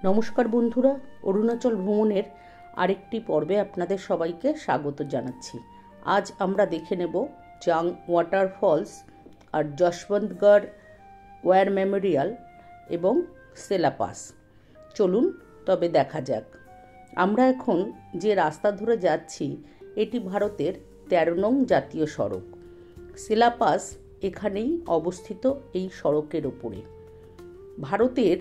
নমস্কার বন্ধুরা, অরুণাচল ভ্রমণের আরেকটি পর্বে আপনাদের সবাইকে স্বাগত জানাচ্ছি। আজ আমরা দেখে নেব জাং ওয়াটারফলস আর যশবন্তগড় ওয়ার মেমোরিয়াল এবং সেলা পাস। চলুন তবে দেখা যাক। আমরা এখন যে রাস্তা ধরে যাচ্ছি এটি ভারতের 13 নং জাতীয় সড়ক। সেলা পাস এখানেই অবস্থিত এই সড়কের ওপরে। ভারতের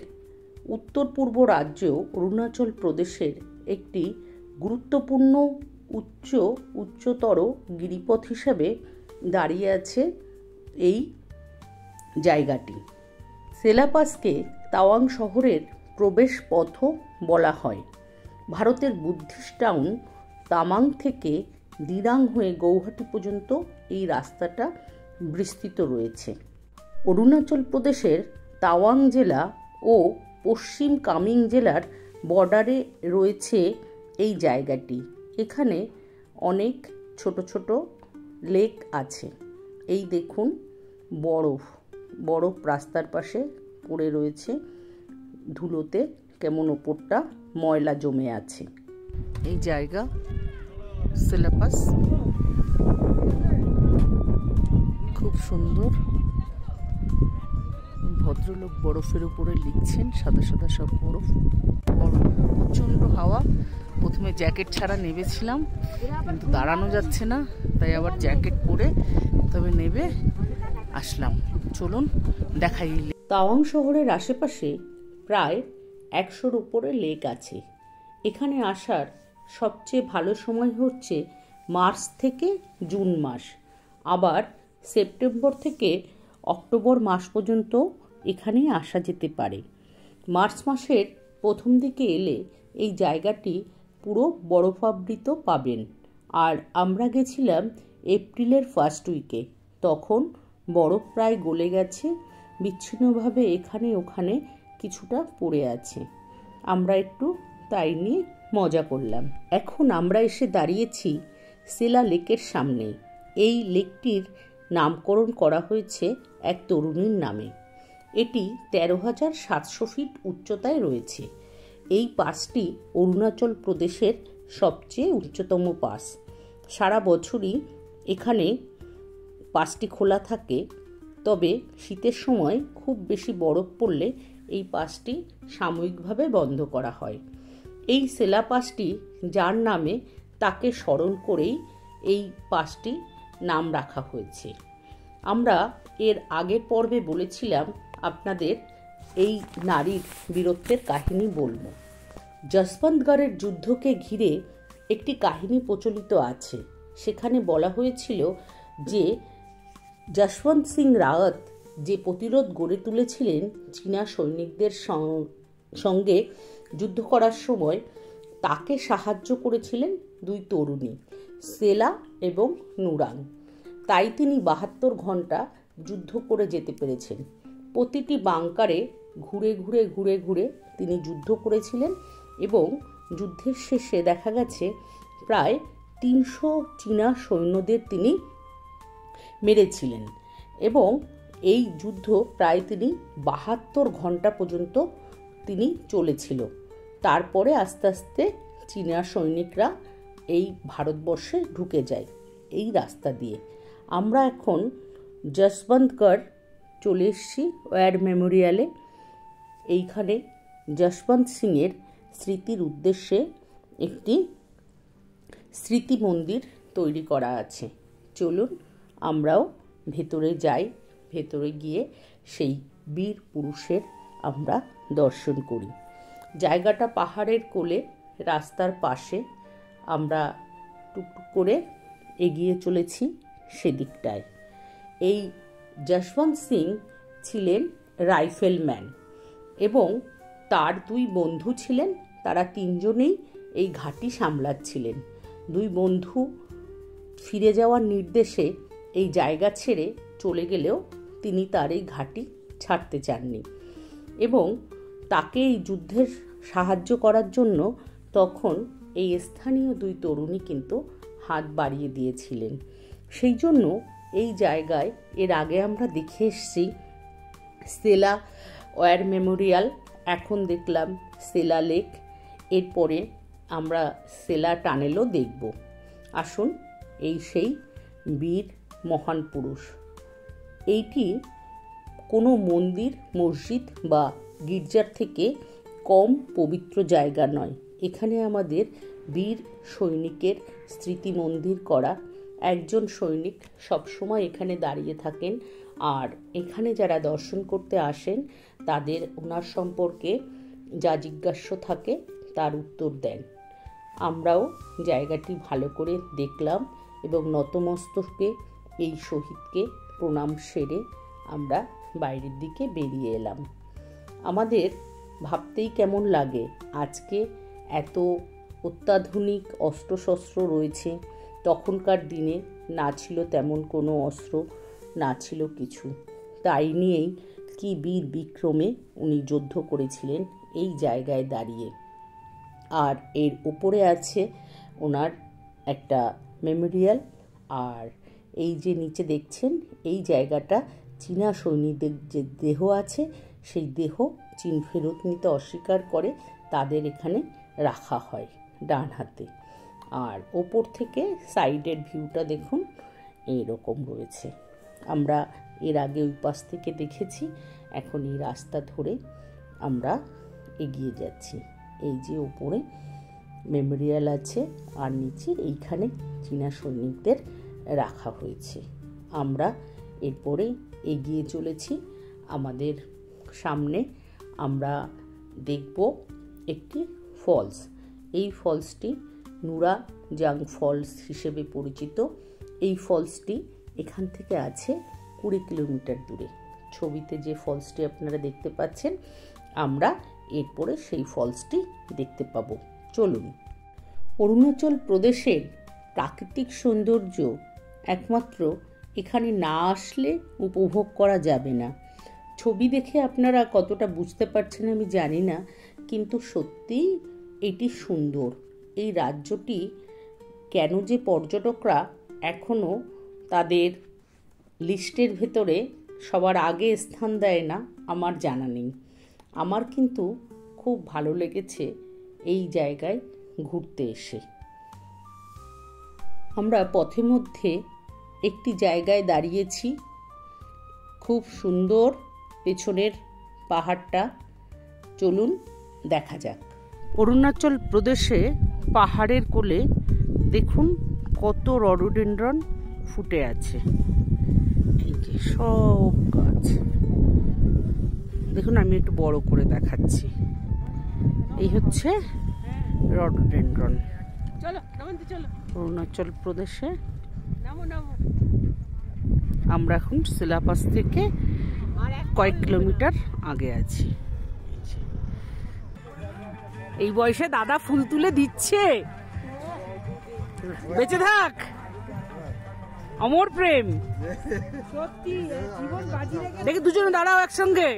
উত্তর পূর্ব রাজ্য অরুণাচল প্রদেশের একটি গুরুত্বপূর্ণ উচ্চতর গিরিপথ হিসেবে দাঁড়িয়ে আছে এই জায়গাটি। সেলা পাসকে তাওয়াং শহরের প্রবেশ পথও বলা হয়। ভারতের বুদ্ধিস্ট টাউন তামাং থেকে দিরাং হয়ে গৌহাটি পর্যন্ত এই রাস্তাটা বিস্তৃত রয়েছে। অরুণাচল প্রদেশের তাওয়াং জেলা ও পশ্চিম কামিং জেলার বর্ডারে রয়েছে এই জায়গাটি। এখানে অনেক ছোট ছোট লেক আছে। এই দেখুন, বরফ রাস্তার পাশে পড়ে রয়েছে, ধুলোতে কেমন ওপরটা ময়লা জমে আছে। এই জায়গা সেলা পাস খুব সুন্দর। ভদ্রলোক বরফের উপরে লিখছেন, সাদা সাদা সব বরফ। প্রচণ্ড হাওয়া। প্রথমে জ্যাকেট ছাড়া নেমেছিলাম, কিন্তু দাঁড়ানো যাচ্ছে না, তাই আবার জ্যাকেট পরে তবে নেবে আসলাম। চলুন দেখাই। তাওয়াং শহরের আশেপাশে প্রায় 100-র উপরে লেক আছে। এখানে আসার সবচেয়ে ভালো সময় হচ্ছে মার্চ থেকে জুন মাস, আবার সেপ্টেম্বর থেকে অক্টোবর মাস পর্যন্ত এখানে আসা যেতে পারে। মার্চ মাসের প্রথম দিকে এলে এই জায়গাটি পুরো বরফাবৃত পাবেন। আর আমরা গেছিলাম এপ্রিলের ফার্স্ট উইকে, তখন বরফ প্রায় গলে গেছে, বিচ্ছিন্নভাবে এখানে ওখানে কিছুটা পড়ে আছে। আমরা একটু তাই নিয়ে মজা করলাম। এখন আমরা এসে দাঁড়িয়েছি সেলা লেকের সামনে। এই লেকটির নামকরণ করা হয়েছে এক তরুণীর নামে। এটি 13,700 ফিট উচ্চতায় রয়েছে। এই পাসটি অরুণাচল প্রদেশের সবচেয়ে উচ্চতম পাস। সারা বছরই এখানে পাসটি খোলা থাকে, তবে শীতের সময় খুব বেশি বরফ পড়লে এই পাসটি সাময়িকভাবে বন্ধ করা হয়। এই সেলা পাসটি যার নামে তাকে স্মরণ করেই এই পাসটি নাম রাখা হয়েছে। আমরা এর আগের পর্বে বলেছিলাম আপনাদের এই নারীর বীরত্বের কাহিনী বলবো। যশবন্তগড়ের যুদ্ধকে ঘিরে একটি কাহিনী প্রচলিত আছে। সেখানে বলা হয়েছিল যে যশবন্ত সিং রাওয়াত যে প্রতিরোধ গড়ে তুলেছিলেন চীনা সৈনিকদের সঙ্গে যুদ্ধ করার সময়, তাকে সাহায্য করেছিলেন দুই তরুণী, সেলা এবং নুরাং। তাই তিনি 72 ঘন্টা যুদ্ধ করে যেতে পেরেছেন। প্রতিটি বাংকারে ঘুরে তিনি যুদ্ধ করেছিলেন এবং যুদ্ধের শেষে দেখা গেছে প্রায় 300 চীনা সৈন্যদের তিনি মেরেছিলেন এবং এই যুদ্ধ প্রায় তিনি 72 ঘন্টা পর্যন্ত তিনি চলেছিল। তারপরে আস্তে আস্তে চীনা সৈনিকরা এই ভারতবর্ষে ঢুকে যায় এই রাস্তা দিয়ে। আমরা এখন যশবন্তগড় চলে এসেছি ওয়ার মেমোরিয়ালে। এইখানে যশবন্ত সিংয়ের স্মৃতির উদ্দেশ্যে একটি স্মৃতি মন্দির তৈরি করা আছে। চলুন আমরাও ভেতরে যাই। ভেতরে গিয়ে সেই বীর পুরুষের আমরা দর্শন করি। জায়গাটা পাহাড়ের কোলে, রাস্তার পাশে। আমরা টুকটুক করে এগিয়ে চলেছি সেদিকটায়। এই যশবন্ত সিং ছিলেন রাইফেলম্যান এবং তার দুই বন্ধু ছিলেন। তারা 3 জনেই এই ঘাঁটি সামলাচ্ছিলেন। দুই বন্ধু ফিরে যাওয়ার নির্দেশে এই জায়গা ছেড়ে চলে গেলেও তিনি তার এই ঘাঁটি ছাড়তে চাননি এবং তাকে এই যুদ্ধের সাহায্য করার জন্য তখন এই স্থানীয় দুই তরুণী কিন্তু হাত বাড়িয়ে দিয়েছিলেন। সেই জন্য এই জায়গায় এর আগে আমরা দেখে এসেছি সেলা ওয়ার মেমোরিয়াল, এখন দেখলাম সেলা লেক, এরপরে আমরা সেলা টানেলও দেখব। আসুন, এই সেই বীর মহান পুরুষ। এইটি কোনো মন্দির, মসজিদ বা গির্জার থেকে কম পবিত্র জায়গা নয়। এখানে আমাদের বীর সৈনিকের স্মৃতি মন্দির করা। একজন সৈনিক সবসময় এখানে দাঁড়িয়ে থাকেন, আর এখানে যারা দর্শন করতে আসেন তাদের ওনার সম্পর্কে যা জিজ্ঞাস্য থাকে তার উত্তর দেন। আমরাও জায়গাটি ভালো করে দেখলাম এবং নতমস্তকে এই শহীদকে প্রণাম সেরে আমরা বাইরের দিকে বেরিয়ে এলাম। আমাদের ভাবতেই কেমন লাগে, আজকে এত অত্যাধুনিক অস্ত্রশস্ত্র রয়েছে। তখনকার দিনে না ছিল তেমন কোনো অস্ত্র, না ছিল কিছু। তাই নিয়েই কি বীর বিক্রমে উনি যুদ্ধ করেছিলেন এই জায়গায় দাঁড়িয়ে। আর এর উপরে আছে ওনার একটা মেমোরিয়াল। আর এই যে নিচে দেখছেন, এই জায়গাটা চীনা সৈনিকদের যে দেহ আছে সেই দেহ চীন ফেরত নিতে অস্বীকার করে তাদের এখানে রাখা হয় ডান হাতে। আর ওপর থেকে সাইডের ভিউটা দেখুন, এইরকম রয়েছে। আমরা এর আগে ওই পাশ থেকে দেখেছি, এখন এই রাস্তা ধরে আমরা এগিয়ে যাচ্ছি। এই যে ওপরে মেমোরিয়াল আছে আর নিচে এইখানে চীনা সৈনিকদের রাখা হয়েছে। আমরা এরপরে এগিয়ে চলেছি। আমাদের সামনে আমরা দেখব একটি ফলস। এই ফলসটি নুরা জাং ফলস হিসেবে পরিচিত। এই ফলসটি এখান থেকে আছে 20 কিলোমিটার দূরে। ছবিতে যে ফলসটি আপনারা দেখতে পাচ্ছেন, আমরা এরপরে সেই ফলসটি দেখতে পাবো। চলুন। অরুণাচল প্রদেশের প্রাকৃতিক সৌন্দর্য একমাত্র এখানে না আসলে উপভোগ করা যাবে না। ছবি দেখে আপনারা কতটা বুঝতে পারছেন আমি জানি না, কিন্তু সত্যিই এটি সুন্দর। এই রাজ্যটি কেন যে পর্যটকরা এখনও তাদের লিস্টের ভেতরে সবার আগে স্থান দেয় না আমার জানা নেই। আমার কিন্তু খুব ভালো লেগেছে এই জায়গায় ঘুরতে এসে। আমরা পথের মধ্যে একটি জায়গায় দাঁড়িয়েছি, খুব সুন্দর পেছনের পাহাড়টা। চলুন দেখা যাক। অরুণাচল প্রদেশে পাহাড়ের কোলে দেখুন কত রডোডেনড্রন ফুটে আছে। এই যে সব গাছ দেখুন, আমি একটু বড় করে দেখাচ্ছি। এই হচ্ছে রডোডেনড্রন অরুণাচল প্রদেশে। আমরা এখন সিলাপাস থেকে কয়েক কিলোমিটার আগে আছি। এই বয়সে দাদা ফুল তুলে দিচ্ছে। বেঁচে থাক, অমর প্রেম। দেখি দুজনে দাঁড়াও একসঙ্গে।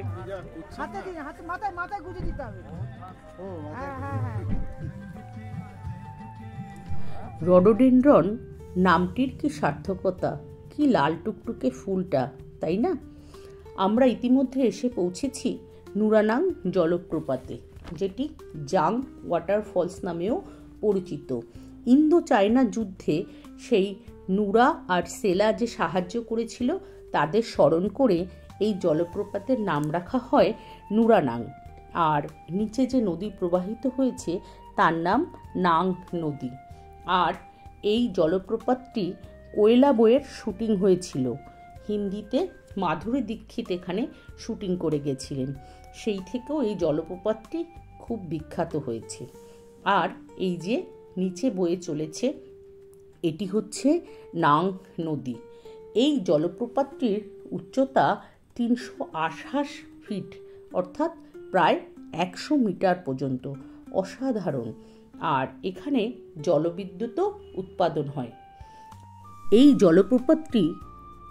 রডোডেনড্রন নামটির কি সার্থকতা, কি লাল টুকটুকে ফুলটা, তাই না? আমরা ইতিমধ্যে এসে পৌঁছেছি নুরানাং জলপ্রপাতে, যেটি জাং ওয়াটারফলস নামেও পরিচিত। ইন্দো চায়না যুদ্ধে সেই নুরা আর সেলা যে সাহায্য করেছিল তাদের স্মরণ করে এই জলপ্রপাতের নাম রাখা হয় নুরানাং। আর নিচে যে নদী প্রবাহিত হয়েছে তার নাম নাং নদী। আর এই জলপ্রপাতটি কোয়েলা বইয়ের শুটিং হয়েছিল। হিন্দিতে মাধুরী দীক্ষিত এখানে শুটিং করে গেছিলেন, সেই থেকেও এই জলপ্রপাতটি খুব বিখ্যাত হয়েছে। আর এই যে নিচে বয়ে চলেছে, এটি হচ্ছে নাং নদী। এই জলপ্রপাতটির উচ্চতা 328 ফিট, অর্থাৎ প্রায় 100 মিটার পর্যন্ত। অসাধারণ। আর এখানে জলবিদ্যুৎও উৎপাদন হয়। এই জলপ্রপাতটি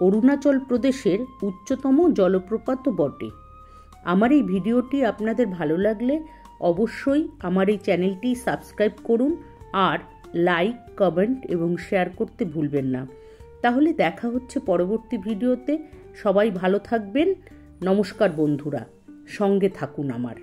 অরুণাচল প্রদেশের উচ্চতম জলপ্রপাতও বটে। আমার এই ভিডিওটি আপনাদের ভালো লাগলে অবশ্যই আমার এই চ্যানেলটি সাবস্ক্রাইব করুন আর লাইক, কমেন্ট এবং শেয়ার করতে ভুলবেন না। তাহলে দেখা হচ্ছে পরবর্তী ভিডিওতে। সবাই ভালো থাকবেন। নমস্কার বন্ধুরা, সঙ্গে থাকুন আমার।